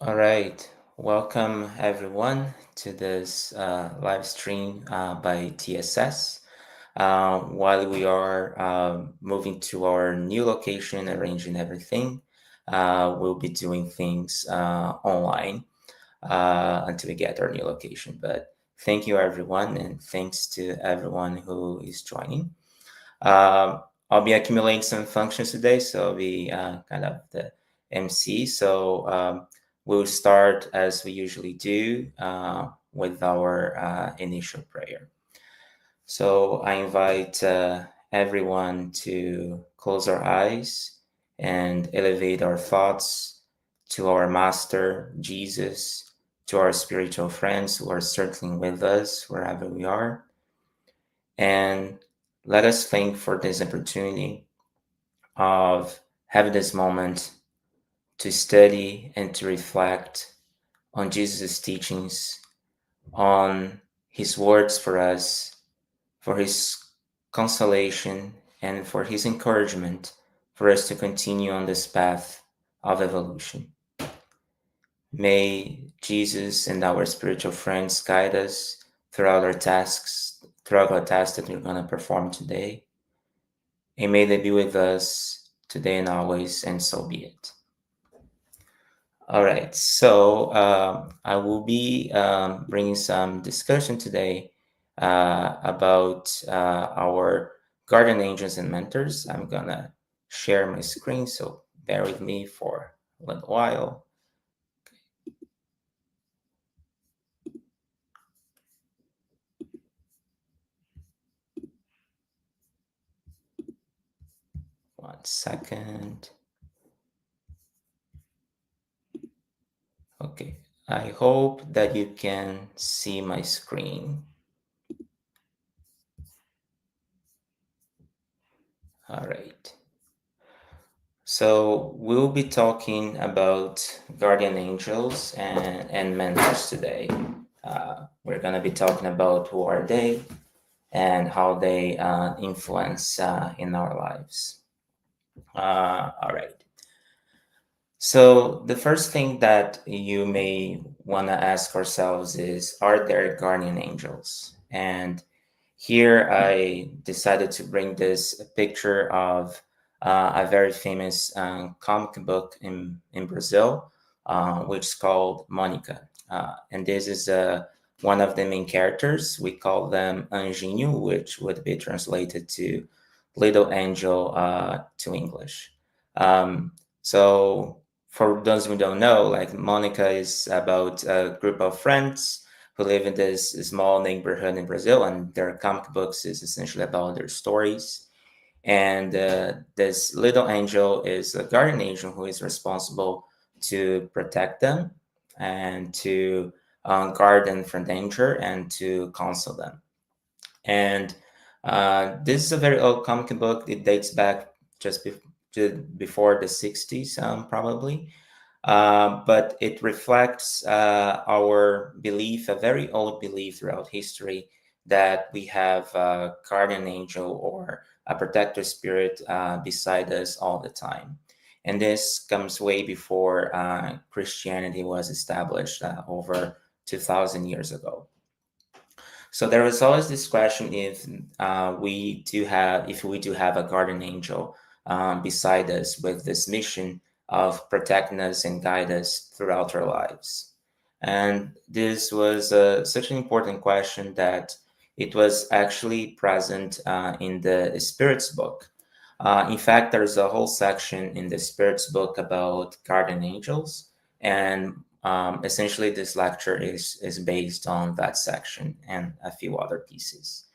All right, welcome everyone to this live stream by TSS. While we are moving to our new location, arranging everything, we'll be doing things online until we get our new location. But thank you, everyone, and thanks to everyone who is joining. I'll be accumulating some functions today, so I'll be kind of the MC. So we'll start as we usually do with our initial prayer. So I invite everyone to close our eyes and elevate our thoughts to our Master, Jesus, to our spiritual friends who are certainly with us wherever we are. And let us thank for this opportunity of having this moment to study and to reflect on Jesus' teachings, on his words for us, for his consolation, and for his encouragement for us to continue on this path of evolution. May Jesus and our spiritual friends guide us throughout our tasks that we're going to perform today. And may they be with us today and always, and so be it. All right, so I will be bringing some discussion today about our guardian angels and mentors. I'm gonna share my screen, so bear with me for a little while. One second. Okay, I hope that you can see my screen. All right. So we'll be talking about guardian angels and mentors today. We're going to be talking about who are they and how they influence in our lives. All right. So the first thing that you may want to ask ourselves is, are there guardian angels? And here I decided to bring this picture of a very famous comic book in Brazil, which is called Monica. And this is one of the main characters. We call them Anjinho, which would be translated to little angel to English. So for those who don't know, like Monica is about a group of friends who live in this small neighborhood in Brazil, and their comic books is essentially about their stories. And this little angel is a guardian angel who is responsible to protect them and to guard them from danger and to counsel them. And this is a very old comic book. It dates back just before the 60s, probably. But it reflects our belief, a very old belief throughout history, that we have a guardian angel or a protector spirit beside us all the time. And this comes way before Christianity was established over 2,000 years ago. So there was always this question if if we do have a guardian angel beside us with this mission of protecting us and guide us throughout our lives. And this was such an important question that it was actually present in the Spirit's book. In fact, there's a whole section in the Spirit's book about guardian angels, and essentially this lecture is based on that section and a few other pieces.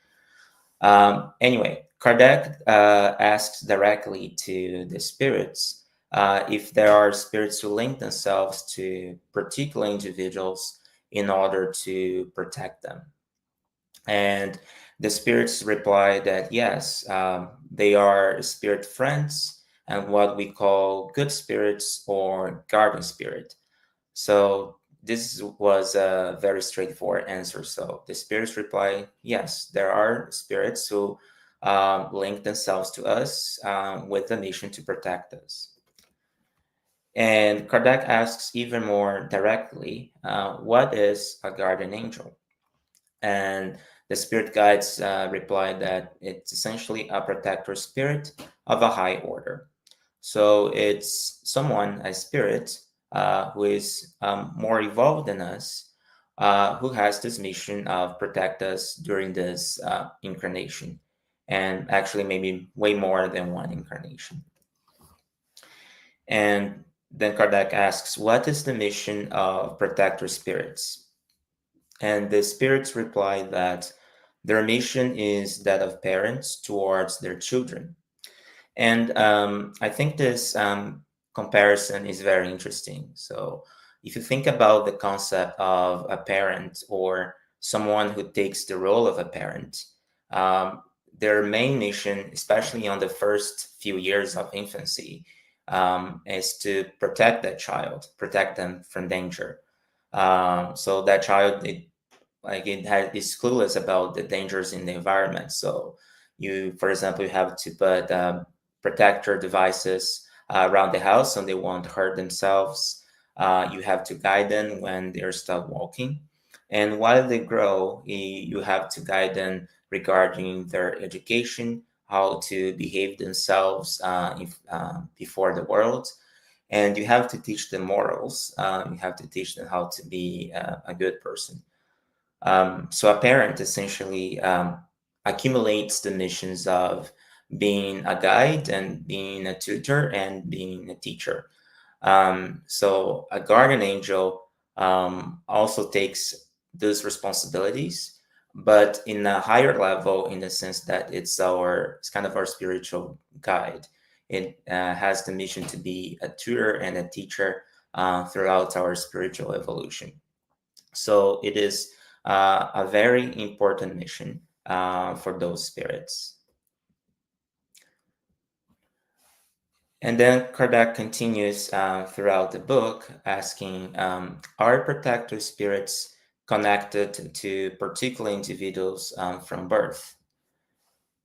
Anyway, Kardec asks directly to the spirits if there are spirits who link themselves to particular individuals in order to protect them. And the spirits reply that yes, they are spirit friends and what we call good spirits or guardian spirit. So this was a very straightforward answer. So the spirits reply, yes, there are spirits who link themselves to us with the mission to protect us. And Kardec asks even more directly, what is a guardian angel? And the spirit guides reply that it's essentially a protector spirit of a high order. So it's someone, a spirit, who is more evolved than us, who has this mission of protect us during this incarnation, and actually maybe way more than one incarnation. And then Kardec asks, what is the mission of protector spirits? And the spirits reply that their mission is that of parents towards their children. And I think this comparison is very interesting. So, if you think about the concept of a parent or someone who takes the role of a parent, um, their main mission, especially on the first few years of infancy, is to protect that child, protect them from danger. So that child, is clueless about the dangers in the environment. So you, for example, you have to put protector devices around the house so they won't hurt themselves. You have to guide them when they're start walking, and while they grow, you have to guide them regarding their education, how to behave themselves before the world, and you have to teach them morals. You have to teach them how to be a good person. So a parent essentially accumulates the missions of being a guide and being a tutor and being a teacher. So a guardian angel also takes those responsibilities, but in a higher level, in the sense that it's kind of our spiritual guide. It has the mission to be a tutor and a teacher throughout our spiritual evolution. So it is a very important mission for those spirits. And then Kardec continues throughout the book asking, are protective spirits connected to particular individuals from birth?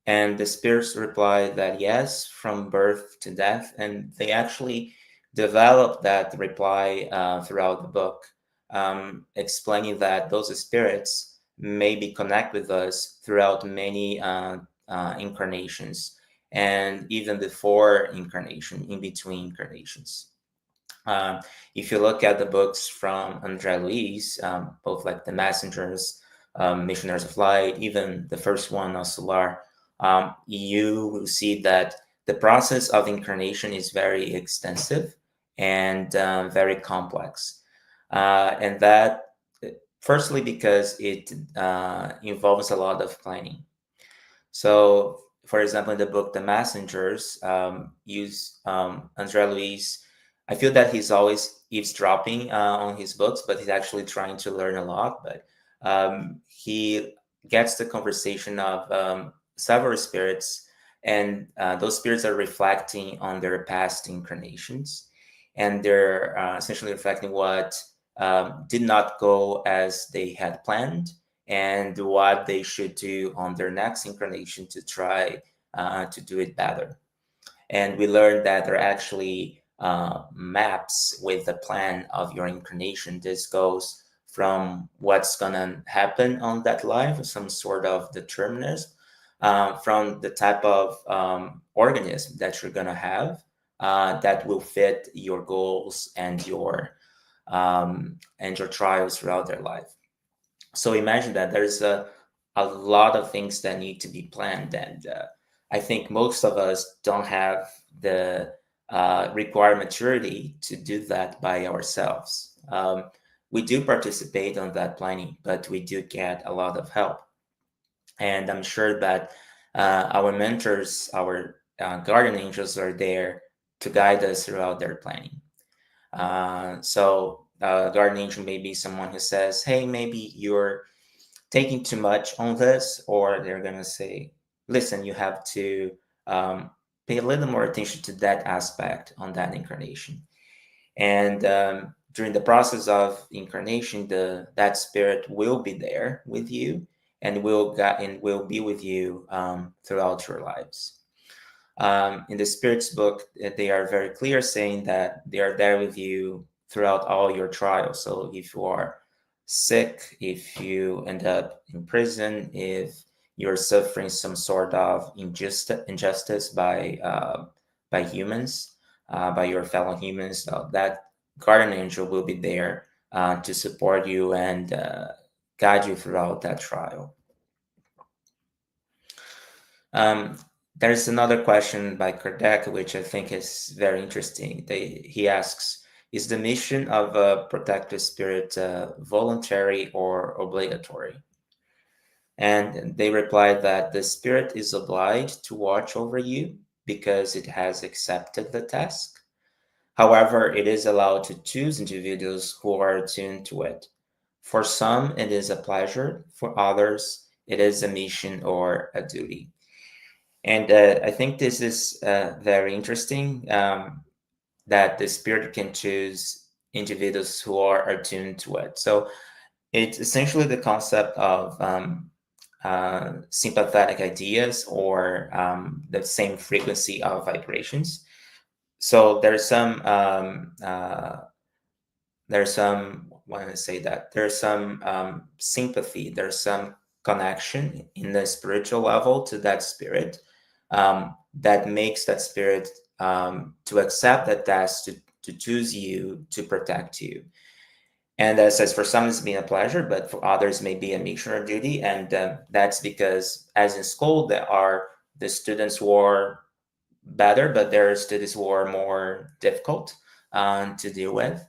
And the spirits reply that yes, from birth to death. And they actually develop that reply throughout the book, explaining that those spirits may be connect with us throughout many incarnations, and even before incarnation, in between incarnations. If you look at the books from Andre Luis, both like The Messengers, Missionaries of Light, even the first one, Solar, you will see that the process of incarnation is very extensive and very complex. And that, firstly, because it involves a lot of planning. So, for example, in the book The Messengers, use Andre Luis. I feel that he's always eavesdropping on his books, but he's actually trying to learn a lot. But he gets the conversation of several spirits, and those spirits are reflecting on their past incarnations, and they're essentially reflecting what did not go as they had planned and what they should do on their next incarnation to try to do it better. And we learned that there are actually maps with the plan of your incarnation. This goes from what's going to happen on that life, some sort of determinism, from the type of organism that you're going to have that will fit your goals and your trials throughout their life. So imagine that there's a lot of things that need to be planned, and I think most of us don't have the required maturity to do that by ourselves. We do participate on that planning, but we do get a lot of help, and I'm sure that our mentors, our guardian angels, are there to guide us throughout their planning. So guardian angel may be someone who says, hey, maybe you're taking too much on this, or they're going to say, listen, you have to pay a little more attention to that aspect on that incarnation. And during the process of incarnation, that spirit will be there with you and will be with you throughout your lives. In the Spirit's book, they are very clear saying that they are there with you throughout all your trials. So if you are sick, if you end up in prison, if you're suffering some sort of injustice by humans, by your fellow humans, that guardian angel will be there to support you and guide you throughout that trial. Um, there's another question by Kardec, which I think is very interesting. He asks, is the mission of a protective spirit voluntary or obligatory? And they replied that the spirit is obliged to watch over you because it has accepted the task. However, it is allowed to choose individuals who are attuned to it. For some, it is a pleasure. For others, it is a mission or a duty. And I think this is very interesting, that the spirit can choose individuals who are attuned to it. So it's essentially the concept of sympathetic ideas, or the same frequency of vibrations. So there's some, when I say that, there's some sympathy, there's some connection in the spiritual level to that spirit, that makes that spirit to accept that task, to choose you, to protect you. And as says, for some it's been a pleasure, but for others may be a missionary duty. And that's because, as in school, there are the students who are better, but there are students who are more difficult to deal with.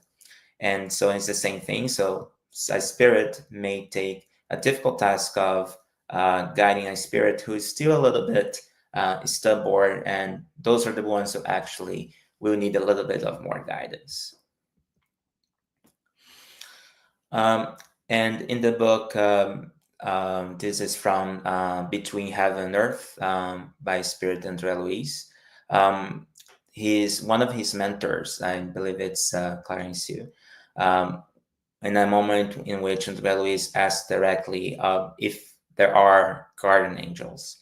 And so it's the same thing. So a spirit may take a difficult task of guiding a spirit who is still a little bit stubborn, and those are the ones who actually will need a little bit of more guidance. And in the book, this is from Between Heaven and Earth, by Spirit André Luiz. He's one of his mentors, I believe it's Clarencio. In a moment in which André Luiz asked directly if there are guardian angels.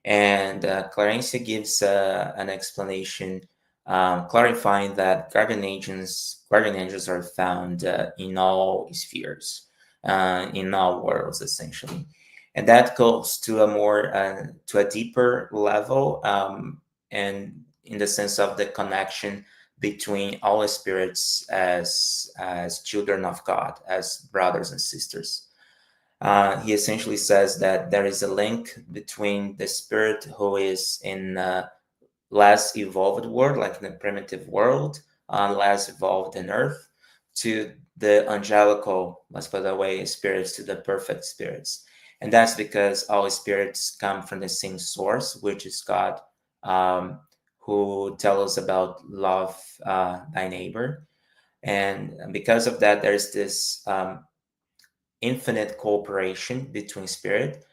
And Clarencio gives an explanation, clarifying that guardian angels are found in all spheres, in all worlds, essentially, and that goes to a deeper level, and in the sense of the connection between all spirits as children of God, as brothers and sisters. He essentially says that there is a link between the spirit who is in a less evolved world, like in the primitive world, less evolved in Earth, to the angelical, let's put it that way, spirits, to the perfect spirits. And that's because all spirits come from the same source, which is God, who tells us about love thy neighbor. And because of that, there's this infinite cooperation between spirits,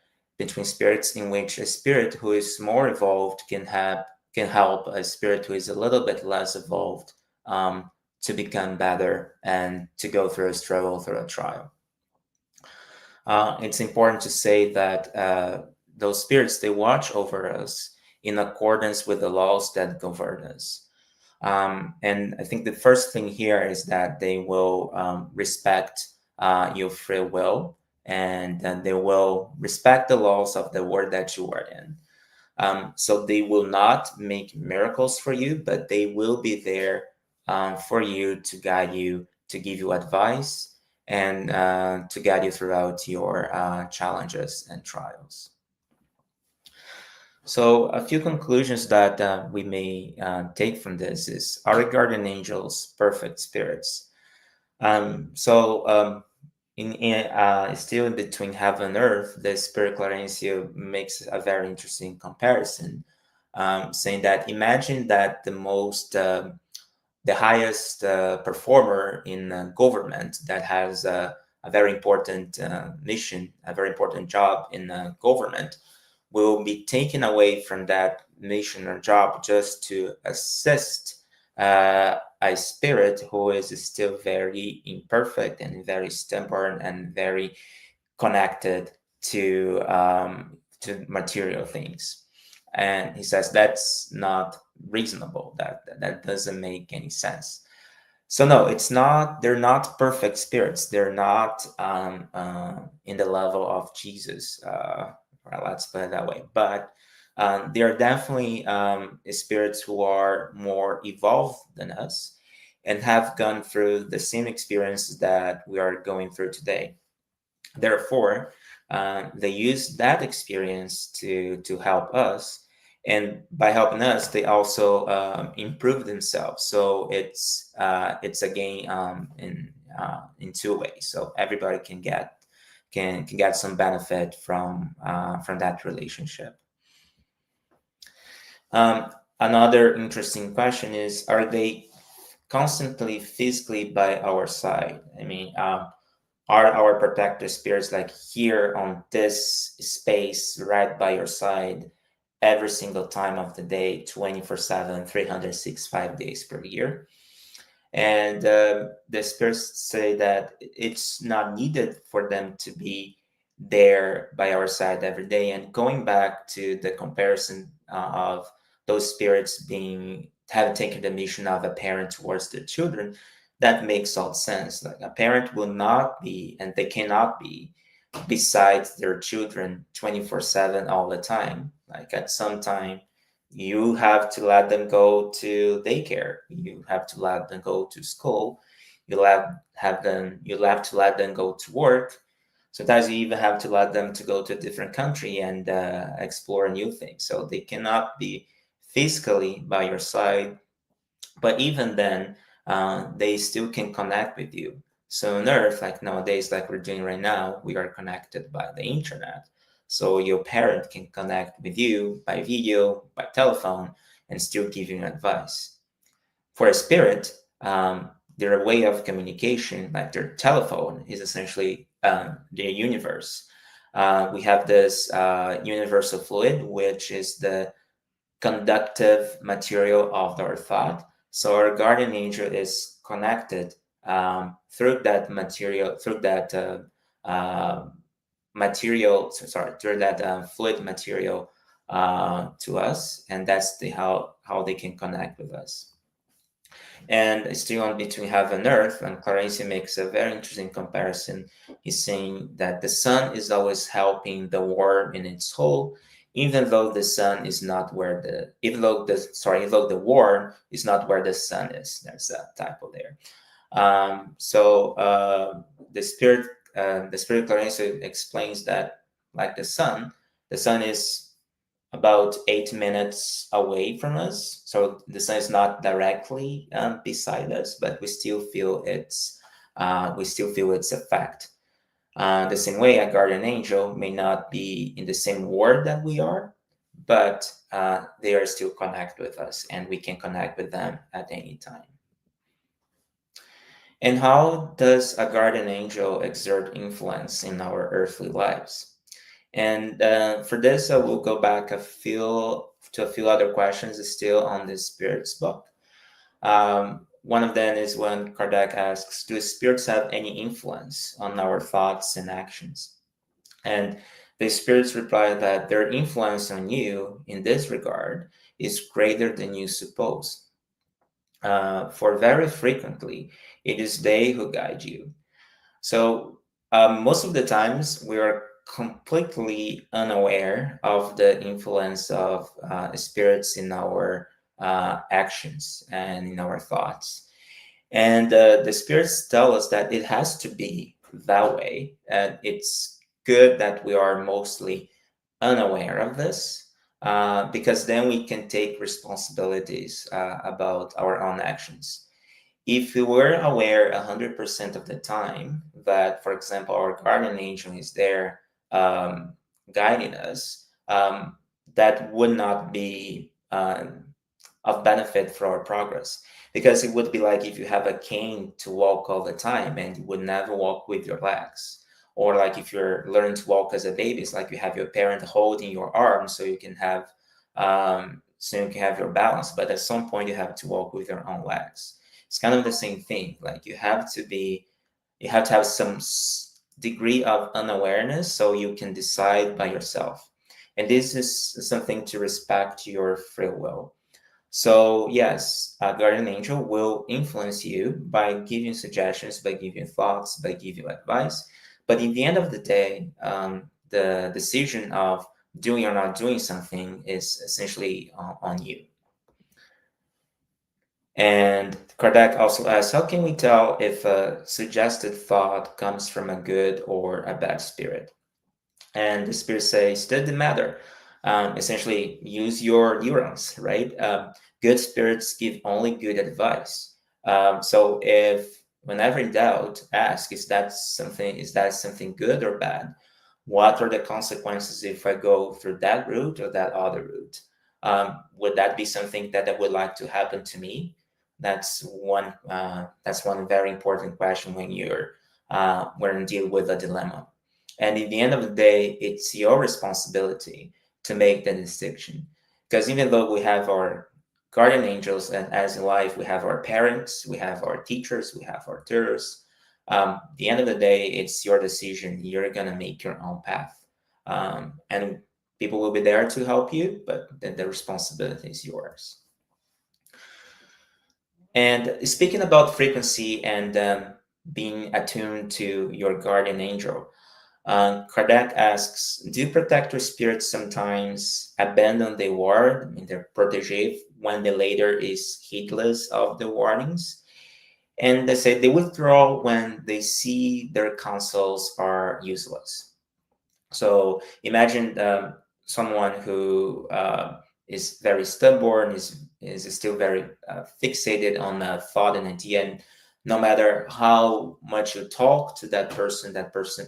in which a spirit who is more evolved can help a spirit who is a little bit less evolved to become better and to go through a struggle, through a trial. It's important to say that those spirits, they watch over us in accordance with the laws that govern us. And I think the first thing here is that they will respect your free will, and then they will respect the laws of the world that you are in. So they will not make miracles for you, but they will be there for you, to guide you, to give you advice, and to guide you throughout your challenges and trials. So a few conclusions that we may take from this is, are the guardian angels perfect spirits? Still in Between Heaven and Earth, the Spirit Clarencio makes a very interesting comparison, saying that imagine that the highest performer in government, that has a very important mission, a very important job in government, will be taken away from that mission or job just to assist a spirit who is still very imperfect and very stubborn and very connected to material things. And he says that's not reasonable. That doesn't make any sense. So no, it's not. They're not perfect spirits. They're not in the level of Jesus. Well, let's put it that way. But they are definitely spirits who are more evolved than us and have gone through the same experiences that we are going through today. Therefore, they use that experience to help us, and by helping us, they also improve themselves. So it's a gain in two ways. So everybody can get some benefit from that relationship. Another interesting question is: are they constantly physically by our side? I mean, are our protector spirits like here on this space right by your side every single time of the day, 24/7, 365 days per year? And the spirits say that it's not needed for them to be there by our side every day. And going back to the comparison of those spirits being having taken the mission of a parent towards their children, that makes all sense. Like a parent will not be, and they cannot be, besides their children 24/7 all the time. Like at some time, you have to let them go to daycare. You have to let them go to school. You'll have to let them go to work. Sometimes you even have to let them to go to a different country and explore new things. So they cannot be physically by your side, but even then, they still can connect with you. So on Earth, like nowadays, like we're doing right now, we are connected by the internet. So your parent can connect with you by video, by telephone, and still give you advice. For a spirit, their way of communication, like their telephone, is essentially the universe. We have this universal fluid, which is the conductive material of our thought. So our guardian angel is connected through that material, through that through that fluid material to us, and that's how they can connect with us. And still on between heaven and earth, and Clarence makes a very interesting comparison. He's saying that the sun is always helping the worm in its hole, even though the sun is not where the even though the worm is not where the sun is. There's a typo there. The spirit Clarence explains that like the sun is about 8 minutes away from us. So the sun is not directly beside us, but we still feel its effect. The same way, a guardian angel may not be in the same ward that we are, but they are still connect with us, and we can connect with them at any time. And how does a guardian angel exert influence in our earthly lives? And for this, I will go back a few other questions still on the spirits book. One of them is when Kardec asks, "Do spirits have any influence on our thoughts and actions?" And the spirits reply that their influence on you in this regard is greater than you suppose. For very frequently, it is they who guide you. So most of the times we are completely unaware of the influence of spirits in our actions and in our thoughts. And the spirits tell us that it has to be that way. And it's good that we are mostly unaware of this, because then we can take responsibilities about our own actions. If we were aware 100% of the time that, for example, our guardian angel is there guiding us, that would not be of benefit for our progress. Because it would be like if you have a cane to walk all the time and you would never walk with your legs. Or like if you're learning to walk as a baby, it's like you have your parent holding your arm so you can have your balance. But at some point you have to walk with your own legs. It's kind of the same thing. Like you have to have some degree of unawareness so you can decide by yourself. And this is something to respect your free will. So yes, a guardian angel will influence you by giving suggestions, by giving thoughts, by giving advice. But in the end of the day, the decision of doing or not doing something is essentially on you. And Kardec also asks, how can we tell if a suggested thought comes from a good or a bad spirit? And the spirit says, doesn't matter. Essentially, use your neurons, right? Good spirits give only good advice. So if whenever in doubt, ask, is that something good or bad? What are the consequences if I go through that route or that other route? Would that be something that I would like to happen to me? That's one. That's one very important question when you're when you deal with a dilemma. And at the end of the day, it's your responsibility to make the distinction. Because even though we have our guardian angels, and as in life, we have our parents, we have our teachers, we have our tutors. At the end of the day, it's your decision. You're going to make your own path. And people will be there to help you, but then the responsibility is yours. And speaking about frequency and being attuned to your guardian angel, Kardec asks, do protector spirits sometimes abandon their ward, I mean their protege, when the latter is heedless of the warnings? And they say they withdraw when they see their counsels are useless. So imagine someone who is very stubborn, is still very fixated on a thought and idea, and no matter how much you talk to that person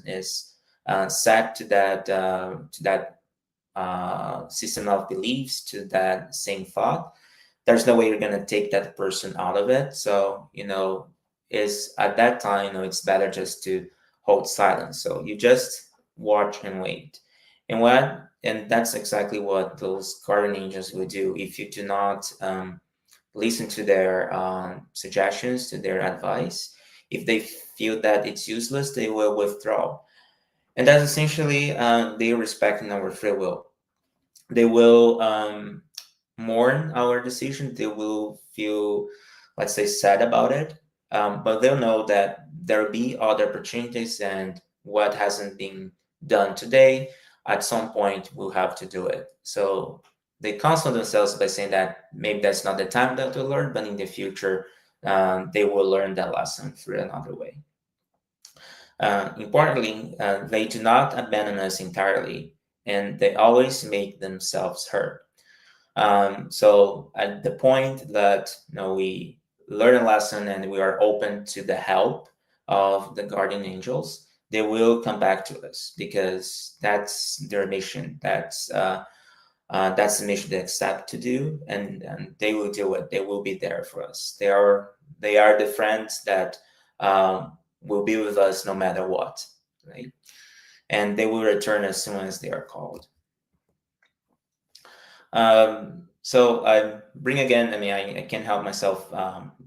is set to that system of beliefs, to that same thought. There's no way you're gonna take that person out of it. So is at that time, it's better just to hold silence. So you just watch and wait. And that's exactly what those guardian angels will do if you do not listen to their suggestions, to their advice. If they feel that it's useless, they will withdraw. And that's essentially they respecting our free will. They will mourn our decision. They will feel, let's say, sad about it. But they'll know that there'll be other opportunities, and what hasn't been done today, at some point, we'll have to do it. So they console themselves by saying that maybe that's not the time that to learn, but in the future, they will learn that lesson through another way. Importantly, they do not abandon us entirely, and they always make themselves heard. So at the point that we learn a lesson and we are open to the help of the guardian angels, they will come back to us because that's their mission. That's the mission they accept to do, and they will do it. They will be there for us. They are the friends that will be with us no matter what, right? And they will return as soon as they are called. So I bring again, I mean, I can't help myself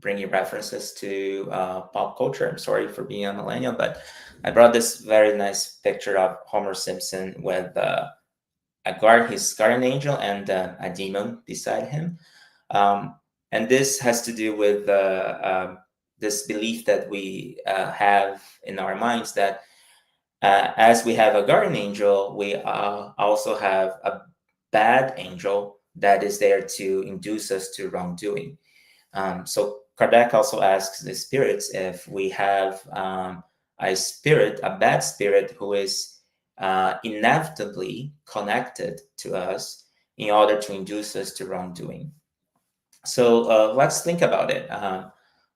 bringing references to pop culture. I'm sorry for being a millennial, but I brought this very nice picture of Homer Simpson with his guardian angel and a demon beside him. And this has to do with this belief that we have in our minds that as we have a guardian angel, we also have a bad angel that is there to induce us to wrongdoing. So Kardec also asks the spirits if we have a bad spirit who is inevitably connected to us in order to induce us to wrongdoing. So let's think about it.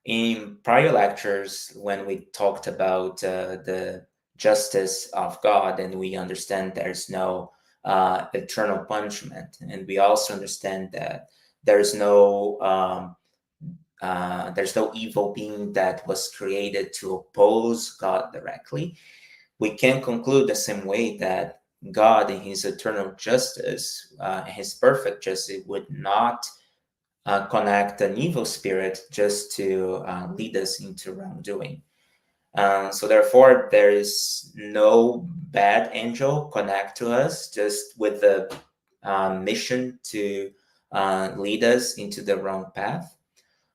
In prior lectures, when we talked about the justice of God, and we understand there's no eternal punishment, and we also understand that there's no evil being that was created to oppose God directly. We can conclude the same way that God, in His eternal justice, His perfect justice, would not connect an evil spirit just to lead us into wrongdoing. So therefore, there is no bad angel connect to us, just with the mission to lead us into the wrong path.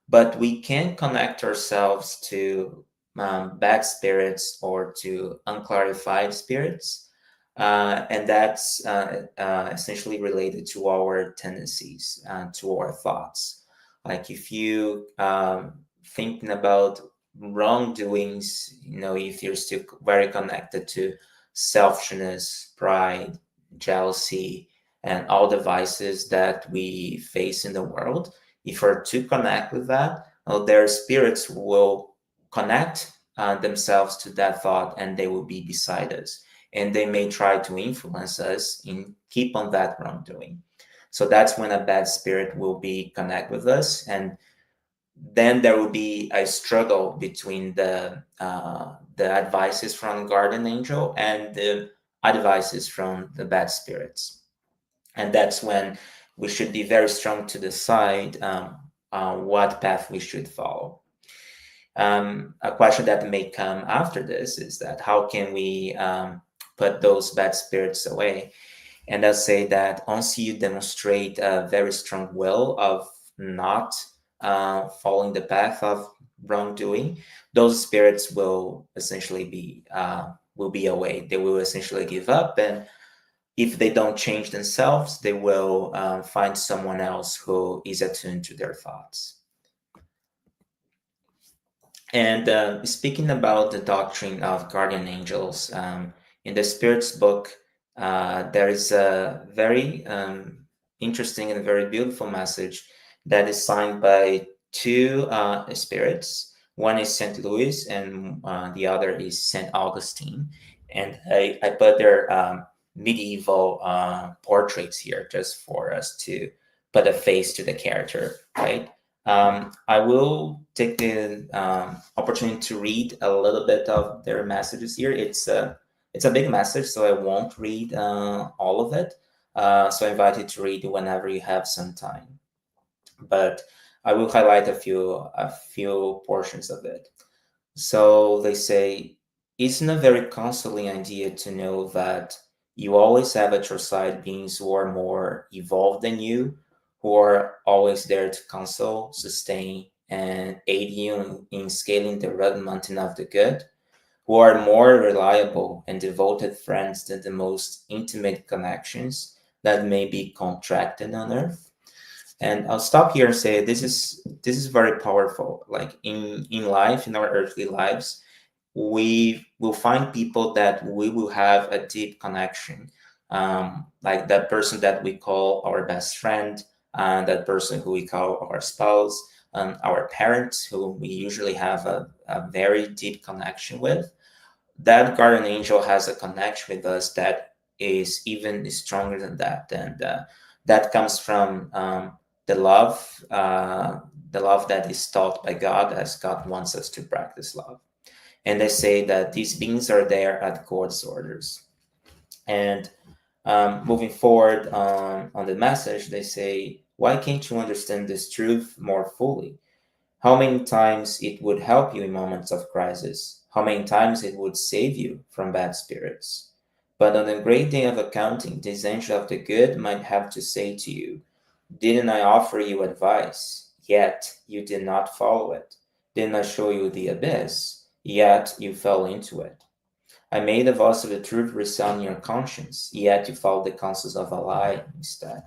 But we can connect ourselves to bad spirits or to unclarified spirits. And that's essentially related to our tendencies, to our thoughts. Like if you thinking about wrongdoings, if you're still very connected to selfishness, pride, jealousy, and all the vices that we face in the world, if we're to connect with that, their spirits will connect themselves to that thought, and they will be beside us, and they may try to influence us in keep on that wrongdoing. So that's when a bad spirit will be connect with us, and then there will be a struggle between the advices from guardian angel and the advices from the bad spirits. And that's when we should be very strong to decide what path we should follow. A question that may come after this is that how can we put those bad spirits away? And I'll say that once you demonstrate a very strong will of not following the path of wrongdoing, those spirits will essentially will be away. They will essentially give up, and if they don't change themselves, they will find someone else who is attuned to their thoughts. And speaking about the doctrine of guardian angels, in the Spirit's book, there is a very interesting and very beautiful message that is signed by two spirits. One is St. Louis, and the other is St. Augustine. And I put their medieval portraits here just for us to put a face to the character, right? I will take the opportunity to read a little bit of their messages here. It's a big message, so I won't read all of it. So I invite you to read whenever you have some time. But I will highlight a few portions of it. So they say, isn't a very consoling idea to know that you always have at your side beings who are more evolved than you, who are always there to console, sustain, and aid you in scaling the rugged mountain of the good, who are more reliable and devoted friends than the most intimate connections that may be contracted on earth. And I'll stop here and say this is very powerful. Like in life, in our earthly lives, we will find people that we will have a deep connection, like that person that we call our best friend, that person who we call our spouse, our parents who we usually have a very deep connection with. That guardian angel has a connection with us that is even stronger than that, and that comes from the love, the love that is taught by God, as God wants us to practice love. And they say that these beings are there at God's orders. And moving forward on the message, they say, why can't you understand this truth more fully? How many times it would help you in moments of crisis? How many times it would save you from bad spirits? But on the great day of accounting, this angel of the good might have to say to you, didn't I offer you advice? Yet you did not follow it. Didn't I show you the abyss? Yet you fell into it. I made the voice of the truth resound in your conscience, yet you followed the counsels of a lie instead.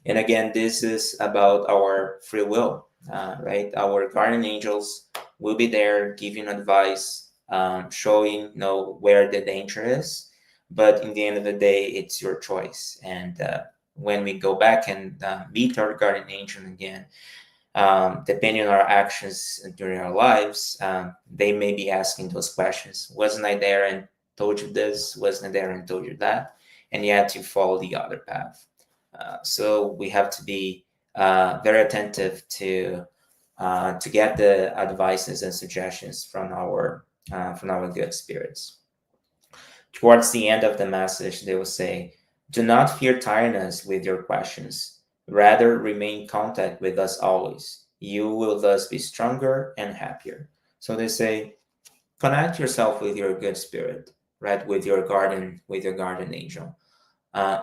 And again, this is about our free will, right? Our guardian angels will be there giving advice, showing where the danger is. But in the end of the day, it's your choice. And when we go back and meet our guardian angel again, depending on our actions during our lives, they may be asking those questions. Wasn't I there and told you this? Wasn't I there and told you that? And yet you follow the other path. So we have to be very attentive to get the advices and suggestions from our good spirits. Towards the end of the message, they will say, "Do not fear tiring us with your questions. Rather, remain in contact with us always. You will thus be stronger and happier." So they say, connect yourself with your good spirit, right? With your guardian angel.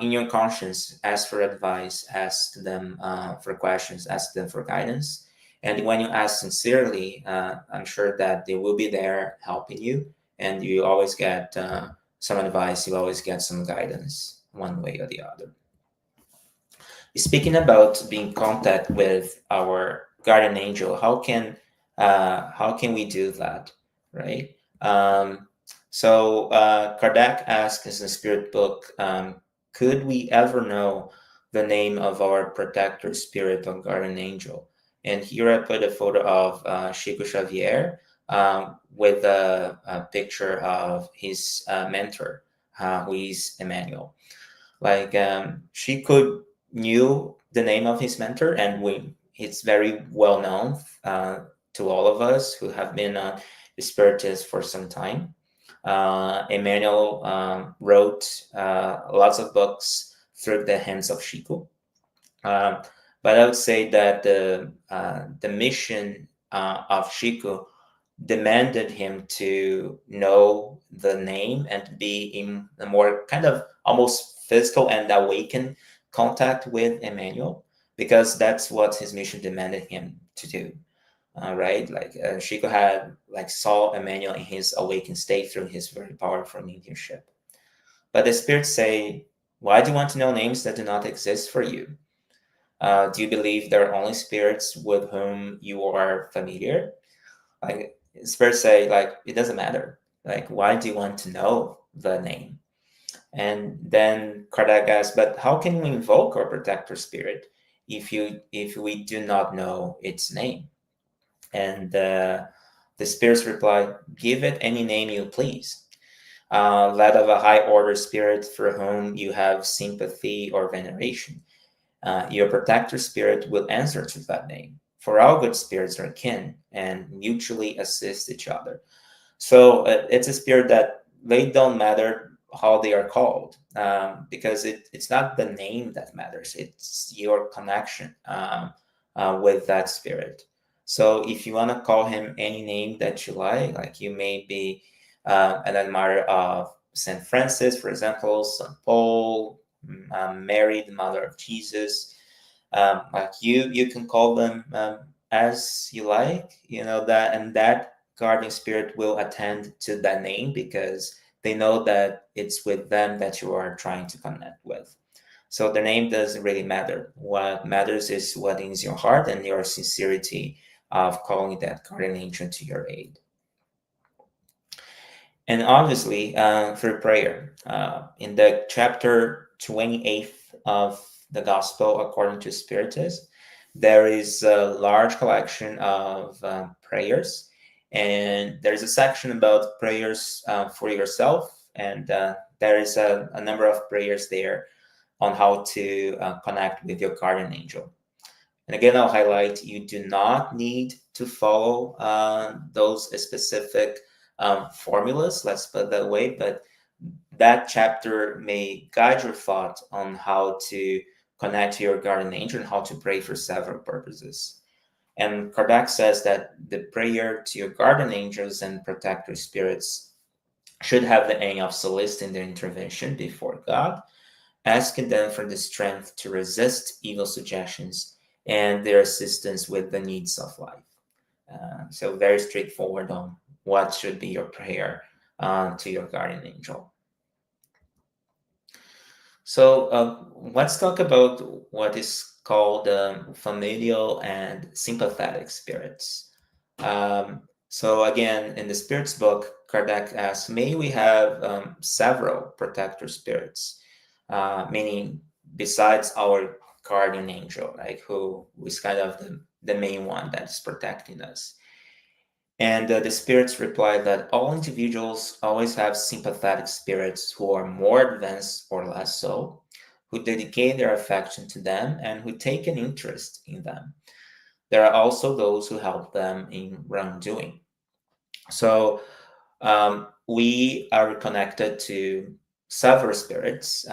In your conscience, ask for advice, ask them for questions, ask them for guidance. And when you ask sincerely, I'm sure that they will be there helping you, and you always get some advice, you always get some guidance, one way or the other. Speaking about being in contact with our guardian angel, how can we do that, right? Kardec asks in the Spirit book, could we ever know the name of our protector spirit or guardian angel? And here I put a photo of Chico Xavier with a picture of his mentor, who is Emmanuel. Like she could knew the name of his mentor, and it's very well known to all of us who have been spiritists for some time. Emmanuel wrote lots of books through the hands of Chico. Um, but I would say that the mission of Chico demanded him to know the name and to be in a more kind of almost physical and awakened contact with Emmanuel, because that's what his mission demanded him to do. Right, like Chico had like saw Emmanuel in his awakened state through his very powerful mediumship. But the spirits say, "Why do you want to know names that do not exist for you? Do you believe there are only spirits with whom you are familiar?" Like spirits say, like it doesn't matter. Like why do you want to know the name? And then Kardec asks, but how can we invoke our protector spirit if we do not know its name? And the spirits reply, give it any name you please. That of a high order spirit for whom you have sympathy or veneration. Your protector spirit will answer to that name. For all good spirits are kin and mutually assist each other. So it's a spirit that they don't matter how they are called, because it's not the name that matters. It's your connection with that spirit. So if you want to call him any name that you like you may be an admirer of Saint Francis, for example, Saint Paul, Mary, the Mother of Jesus. Like you can call them as you like, that, and that guardian spirit will attend to that name because they know that it's with them that you are trying to connect with. So the name doesn't really matter. What matters is what is your heart and your sincerity of calling that guardian angel to your aid. And obviously, through prayer. In the chapter 28 of the Gospel according to Spiritist, there is a large collection of prayers. And there's a section about prayers for yourself. And there is a number of prayers there on how to connect with your guardian angel. And again, I'll highlight you do not need to follow those specific formulas, let's put it that way, but that chapter may guide your thought on how to connect to your guardian angel and how to pray for several purposes. And Kardec says that the prayer to your guardian angels and protector spirits should have the aim of soliciting their intervention before God, asking them for the strength to resist evil suggestions and their assistance with the needs of life. So very straightforward on what should be your prayer to your guardian angel. So let's talk about what is called familial and sympathetic spirits. So again, in the spirits book, Kardec asks, may we have several protector spirits, meaning besides our guardian angel, like who is kind of the main one that's protecting us. And the spirits reply that all individuals always have sympathetic spirits who are more advanced or less so, who dedicate their affection to them and who take an interest in them. There are also those who help them in wrongdoing. So we are connected to several spirits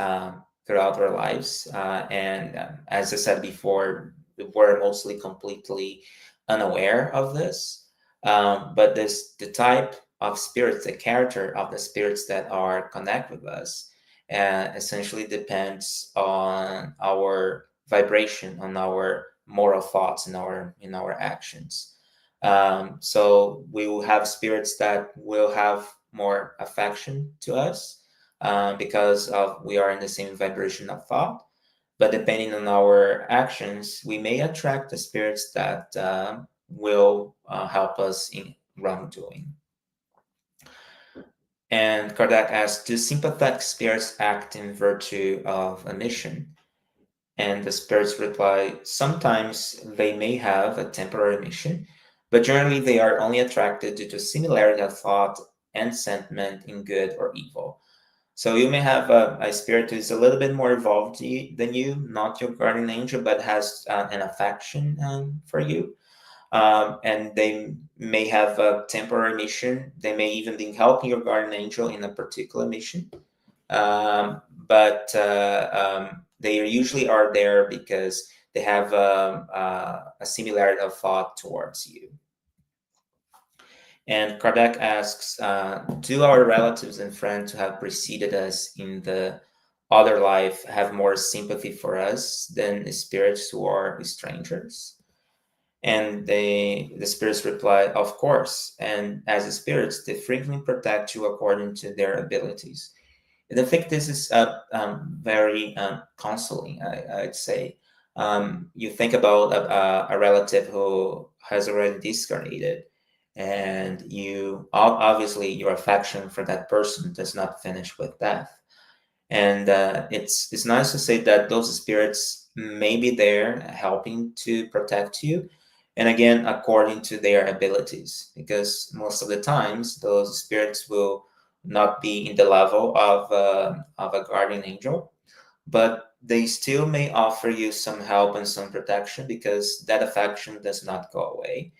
throughout our lives. And as I said before, we're mostly completely unaware of this. But the type of spirits, the character of the spirits that are connect with us, essentially depends on our vibration, on our moral thoughts, in our actions. So we will have spirits that will have more affection to us, because of we are in the same vibration of thought. But depending on our actions, we may attract the spirits that will help us in wrongdoing. And Kardec asks, do sympathetic spirits act in virtue of a mission? And the spirits reply, sometimes they may have a temporary mission, but generally they are only attracted due to similarity of thought and sentiment in good or evil. So you may have a spirit who is a little bit more evolved than you, not your guardian angel, but has an affection for you. And they may have a temporary mission. They may even be helping your guardian angel in a particular mission. But they usually are there because they have a similarity of thought towards you. And Kardec asks, do our relatives and friends who have preceded us in the other life have more sympathy for us than spirits who are strangers? And the spirits reply, of course. And as spirits, they frequently protect you according to their abilities. And I think this is very consoling, I'd say. You think about a relative who has already discarnated, and you obviously your affection for that person does not finish with death. And it's nice to say that those spirits may be there helping to protect you, and again according to their abilities, because most of the times those spirits will not be in the level of a guardian angel, but they still may offer you some help and some protection, because that affection does not go away,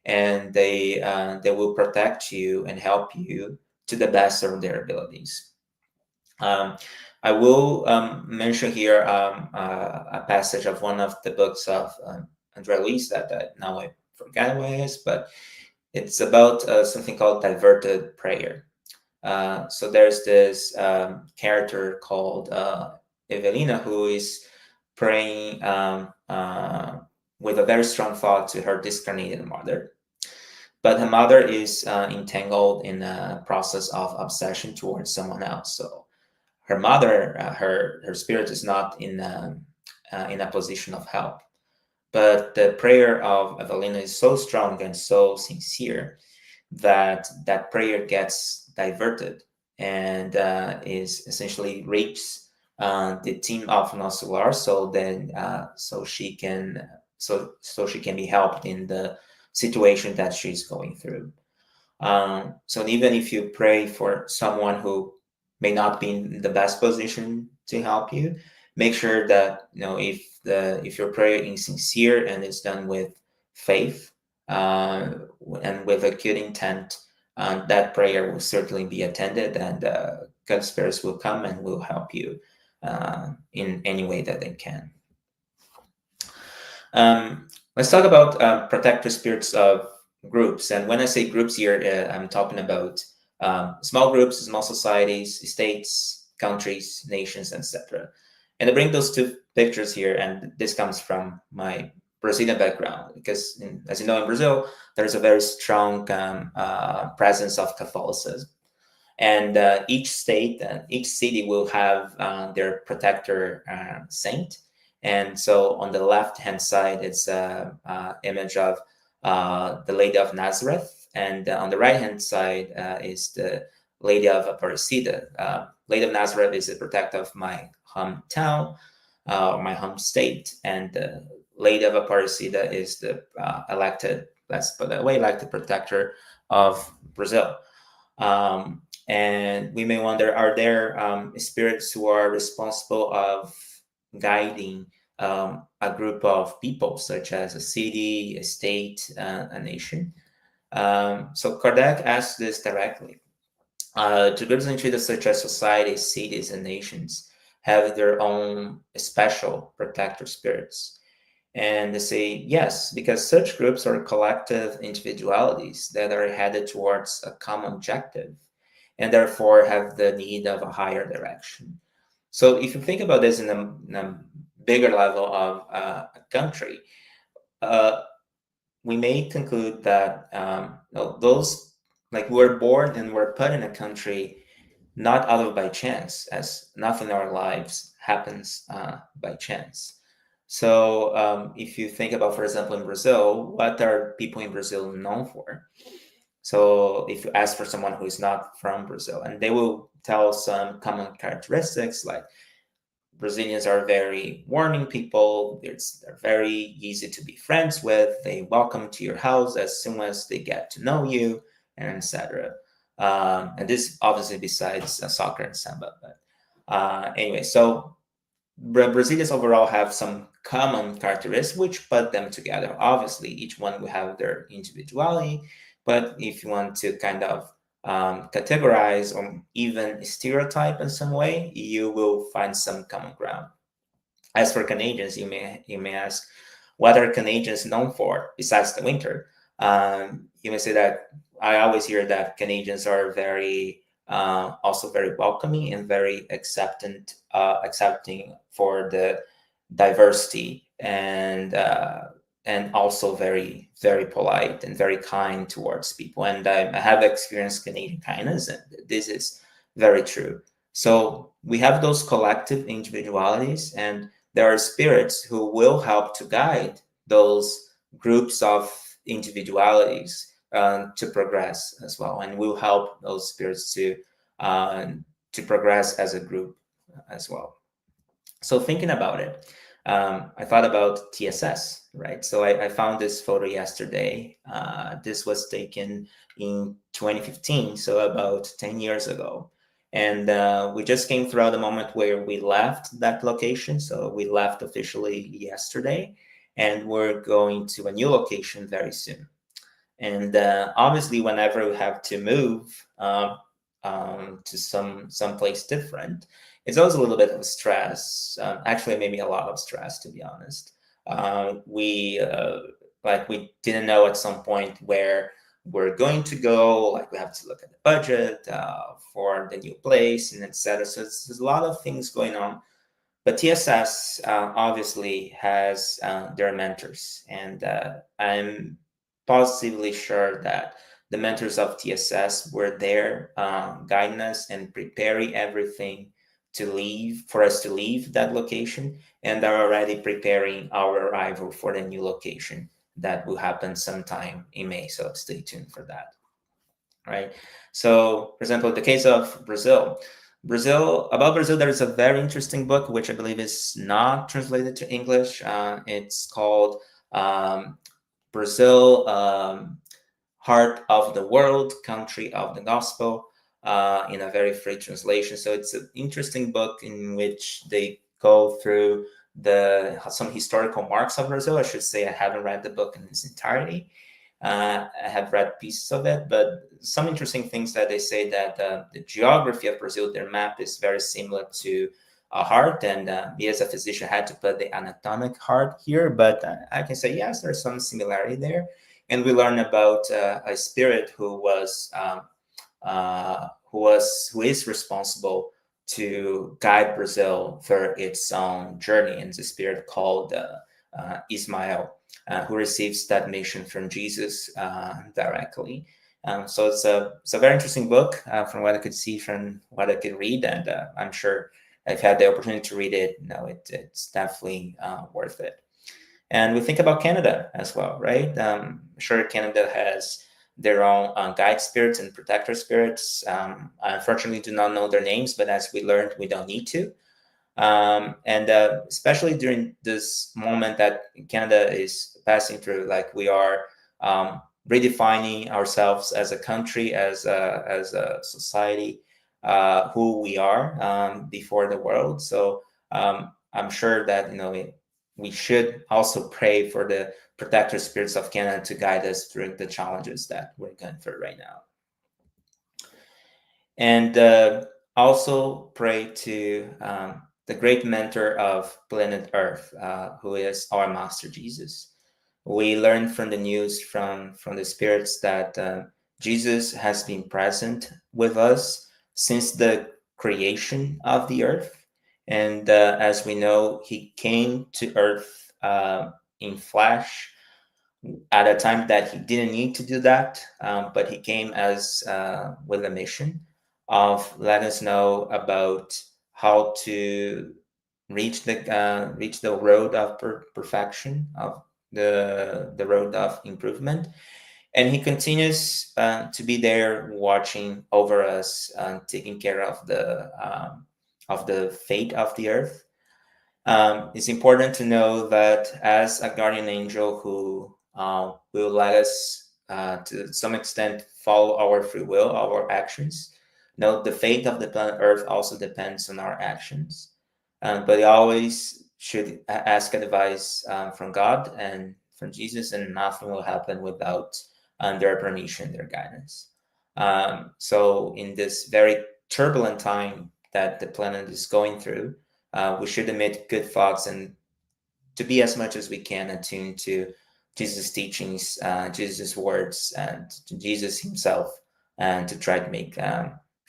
and they will protect you and help you to the best of their abilities. um, I will mention here a passage of one of the books of Andre Luis that now I forgot what it is, but it's about something called diverted prayer. So there's this character called Evelina, who is praying with a very strong thought to her discarnated mother. But her mother is entangled in a process of obsession towards someone else. So her mother, her spirit is not in a position of help. But the prayer of Evelina is so strong and so sincere that that prayer gets diverted and is essentially reaches the team of Nocelar, so then so she can be helped in the situation that she's going through. So even if you pray for someone who may not be in the best position to help you, make sure that if your prayer is sincere and it's done with faith uh, and with a good intent, that prayer will certainly be attended, and God spirits will come and will help you in any way that they can. Let's talk about protector spirits of groups. And when I say groups here, I'm talking about small groups, small societies, states, countries, nations, etc. And I bring those two pictures here, and this comes from my Brazilian background, because as you know, in Brazil, there's a very strong presence of Catholicism. And each state and each city will have their protector saint. And so on the left hand side, it's an image of the Lady of Nazareth. And on the right hand side is the Lady of Aparecida. Lady of Nazareth is the protector of my hometown, my home state. And the Lady of Aparecida is the elected, let's put it that way, elected protector of Brazil. And we may wonder, are there spirits who are responsible of guiding a group of people, such as a city, a state, a nation? So Kardec asks this directly. To groups and entities such as societies, cities, and nations have their own special protector spirits. And they say yes, because such groups are collective individualities that are headed towards a common objective and therefore have the need of a higher direction. So if you think about this in a bigger level of a country, uh, we may conclude that those like we're born and we're put in a country not out of by chance, as nothing in our lives happens by chance. So if you think about, for example, in Brazil, what are people in Brazil known for? So if you ask for someone who is not from Brazil, and they will tell some common characteristics like Brazilians are very warming people. They're very easy to be friends with. They welcome to your house as soon as they get to know you, and etc. And this obviously besides soccer and samba. But anyway, so Brazilians overall have some common characteristics which put them together. Obviously, each one will have their individuality, but if you want to kind of categorize or even stereotype in some way, you will find some common ground. As for Canadians, you may ask, what are Canadians known for besides the winter? You may say that I always hear that Canadians are very also very welcoming and very accepting for the diversity and also very polite and very kind towards people. And I have experienced Canadian kindness, and this is very true. So we have those collective individualities, and there are spirits who will help to guide those groups of individualities to progress as well, and will help those spirits uh, to progress as a group as well. So thinking about it, I thought about TSS, right? So I found this photo yesterday. This was taken in 2015, so about 10 years ago. And we just came throughout the moment where we left that location. So we left officially yesterday, and we're going to a new location very soon. And obviously, whenever we have to move to some place different, it's always a little bit of stress. Actually, maybe a lot of stress, to be honest. We didn't know at some point where we're going to go. Like we have to look at the budget for the new place and etc. So there's a lot of things going on. But TSS obviously has their mentors, and I'm positively sure that the mentors of TSS were there guiding us and preparing everything to leave for us to leave that location, and are already preparing our arrival for the new location that will happen sometime in May. So stay tuned for that. Right. So, for example, the case of Brazil. About Brazil, there is a very interesting book which I believe is not translated to English. It's called Brazil, Heart of the World, Country of the Gospel, in a very free translation. So it's an interesting book in which they go through some historical marks of Brazil. I should say I haven't read the book in its entirety. I have read pieces of it, but some interesting things that they say that the geography of Brazil, their map is very similar to a heart, and me as a physician had to put the anatomic heart here, but I can say yes, there's some similarity there. And we learn about a spirit who is responsible to guide Brazil through its own journey, and it's a spirit called Ismael, who receives that mission from Jesus directly. So it's a very interesting book from what I could see, from what I could read, and I'm sure I've had the opportunity to read it. It's definitely worth it. And we think about Canada as well, right? Sure, Canada has their own guide spirits and protector spirits. I unfortunately do not know their names, but as we learned, we don't need to. And especially during this moment that Canada is passing through, like we are redefining ourselves as a country, as a society, who we are before the world. So I'm sure that we should also pray for the protector spirits of Canada to guide us through the challenges that we're going through right now. And also pray to the great mentor of planet Earth, who is our Master Jesus. We learn from the news from the spirits that Jesus has been present with us since the creation of the earth. And as we know, he came to earth in flesh at a time that he didn't need to do that, but he came as with a mission of letting us know about how to reach the road of perfection, of the road of improvement. And he continues to be there watching over us, taking care of the fate of the earth. It's important to know that as a guardian angel who will let us, to some extent, follow our free will, our actions. Note the fate of the planet Earth also depends on our actions, but we always should ask advice from God and from Jesus, and nothing will happen without their permission, their guidance. So, in this very turbulent time that the planet is going through, we should emit good thoughts and to be as much as we can attuned to Jesus' teachings, Jesus' words, and to Jesus himself, and to try to make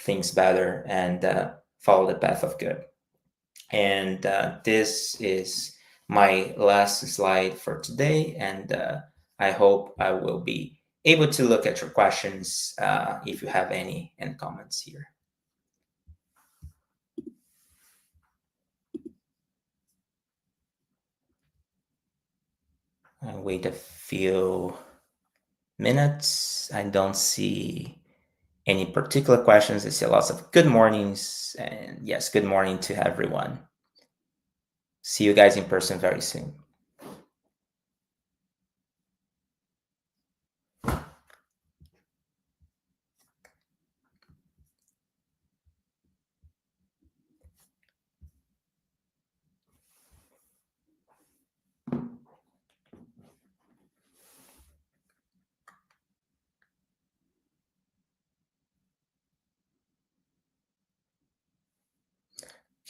things better and follow the path of good. And this is my last slide for today. And I hope I will be able to look at your questions if you have any comments here. I'll wait a few minutes. I don't see any particular questions. I see lots of good mornings. And yes, good morning to everyone. See you guys in person very soon.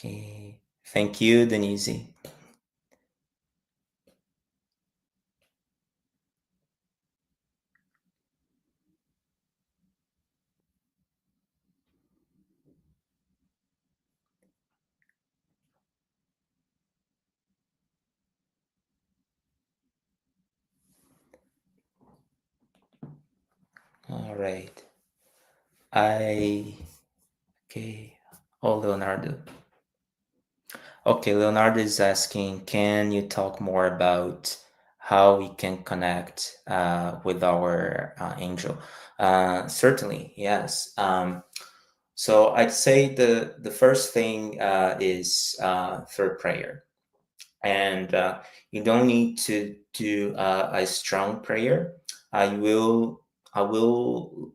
Okay. Thank you, Denise. All right. Okay. Oh, Leonardo. Okay, Leonardo is asking, can you talk more about how we can connect with our angel? Certainly, yes. So I'd say the first thing is through prayer, and you don't need to do a strong prayer. I will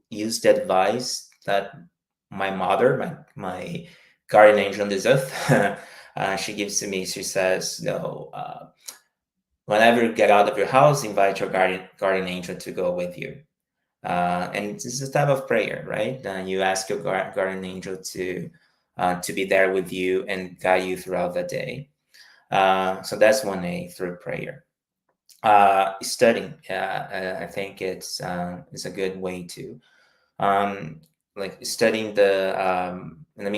use the advice that my mother, my guardian angel on this earth, she gives to me. She says, "No, whenever you get out of your house, invite your guardian angel to go with you." And this is a type of prayer, right? You ask your guardian angel to be there with you and guide you throughout the day. So that's one A, through prayer. Studying, I think it's a good way to like studying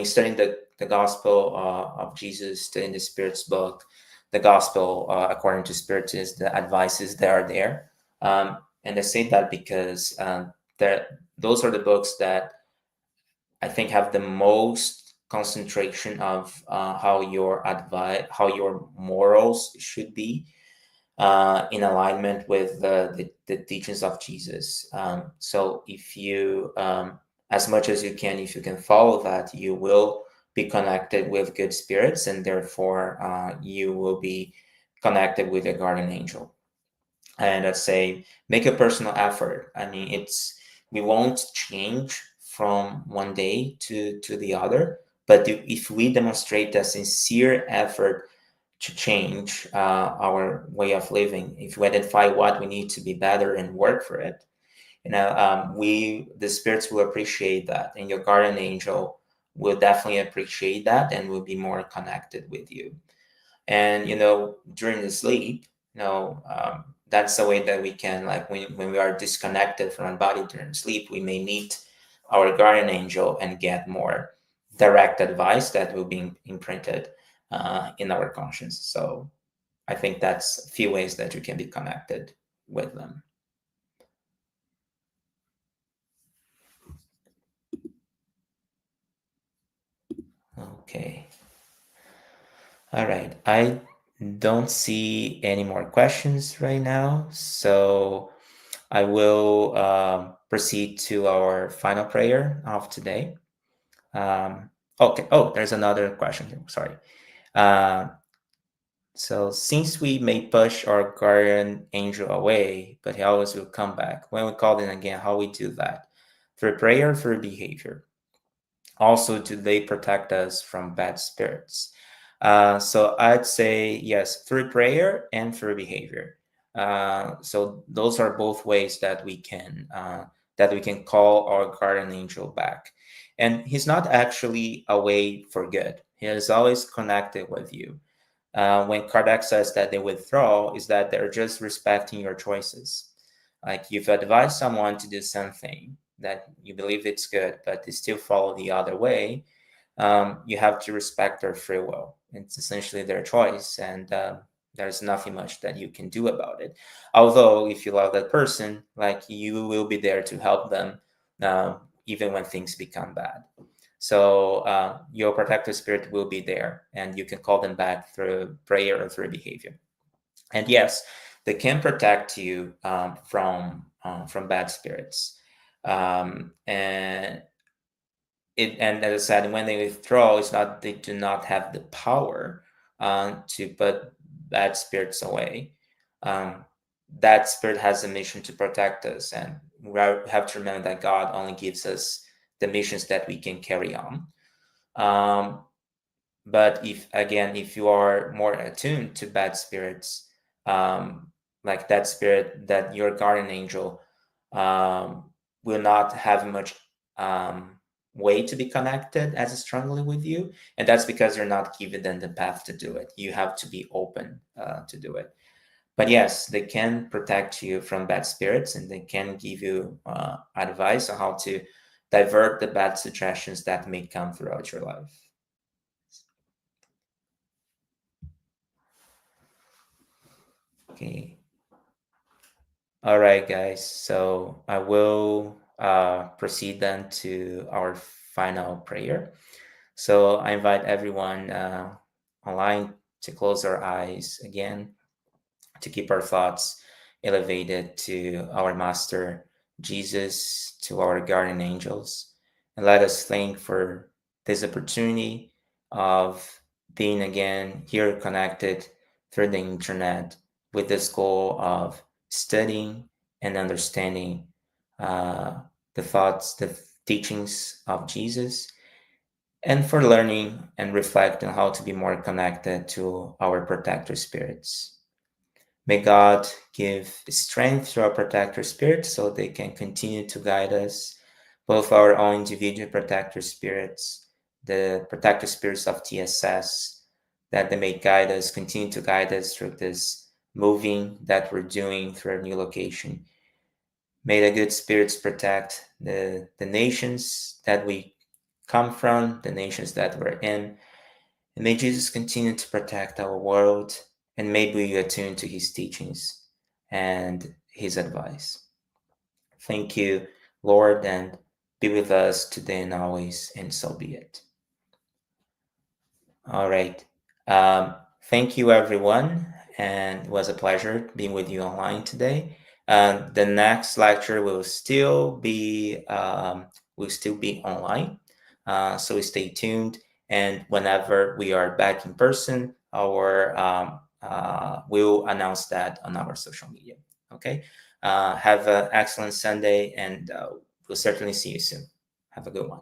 studying the gospel of Jesus, studying the Spirit's book, the gospel according to Spiritist, the advices that are there. And I say that because those are the books that I think have the most concentration of how your morals should be in alignment with the teachings of Jesus. So if you, as much as you can, if you can follow that, you will be connected with good spirits, and therefore you will be connected with a guardian angel. And I'd say make a personal effort. I mean, we won't change from one day to the other, but if we demonstrate a sincere effort to change our way of living, if we identify what we need to be better and work for it, the spirits will appreciate that, and your guardian angel will definitely appreciate that and will be more connected with you. And during the sleep, that's the way that we can, like, when we are disconnected from our body during sleep, we may meet our guardian angel and get more direct advice that will be imprinted in our conscience. So I think that's a few ways that you can be connected with them. Okay. All right. I don't see any more questions right now, so I will proceed to our final prayer of today. Okay. Oh, there's another question here. Sorry. Uh, so, since we may push our guardian angel away, but he always will come back. When we call him again, how we do that? Through prayer, through behavior. Also, do they protect us from bad spirits? So I'd say yes, through prayer and through behavior. So those are both ways that we can call our guardian angel back. And he's not actually away for good. He is always connected with you. When Kardec says that they withdraw, is that they're just respecting your choices. Like, you've advised someone to do something that you believe it's good, but they still follow the other way. You have to respect their free will. It's essentially their choice, and there's nothing much that you can do about it. Although, if you love that person, like, you will be there to help them, even when things become bad. So your protective spirit will be there, and you can call them back through prayer or through behavior. And yes, they can protect you from bad spirits. And as I said, when they withdraw, it's not, they do not have the power to put bad spirits away. Um, that spirit has a mission to protect us, and we have to remember that God only gives us the missions that we can carry on. But if you are more attuned to bad spirits, like that spirit, that your guardian angel will not have much way to be connected as strongly with you, and that's because you're not given them the path to do it. You have to be open to do it. But yes, they can protect you from bad spirits, and they can give you advice on how to divert the bad suggestions that may come throughout your life. Okay. All right, guys. So I will proceed then to our final prayer. So I invite everyone online to close our eyes again, to keep our thoughts elevated to our Master Jesus, to our guardian angels, and let us thank for this opportunity of being again here connected through the internet with this goal of studying and understanding the thoughts, the teachings of Jesus, and for learning and reflecting on how to be more connected to our protector spirits. May God give strength to our protector spirits so they can continue to guide us, both our own individual protector spirits, the protector spirits of TSS, that they may guide us, continue to guide us through this moving that we're doing through our new location. May the good spirits protect the nations that we come from, the nations that we're in, and may Jesus continue to protect our world, and may we attune to his teachings and his advice. Thank you, Lord, and be with us today and always, and so be it. All right. Thank you, everyone, and it was a pleasure being with you online today. The next lecture will still be online, so stay tuned. And whenever we are back in person, we'll announce that on our social media. Okay. Have an excellent Sunday, and we'll certainly see you soon. Have a good one.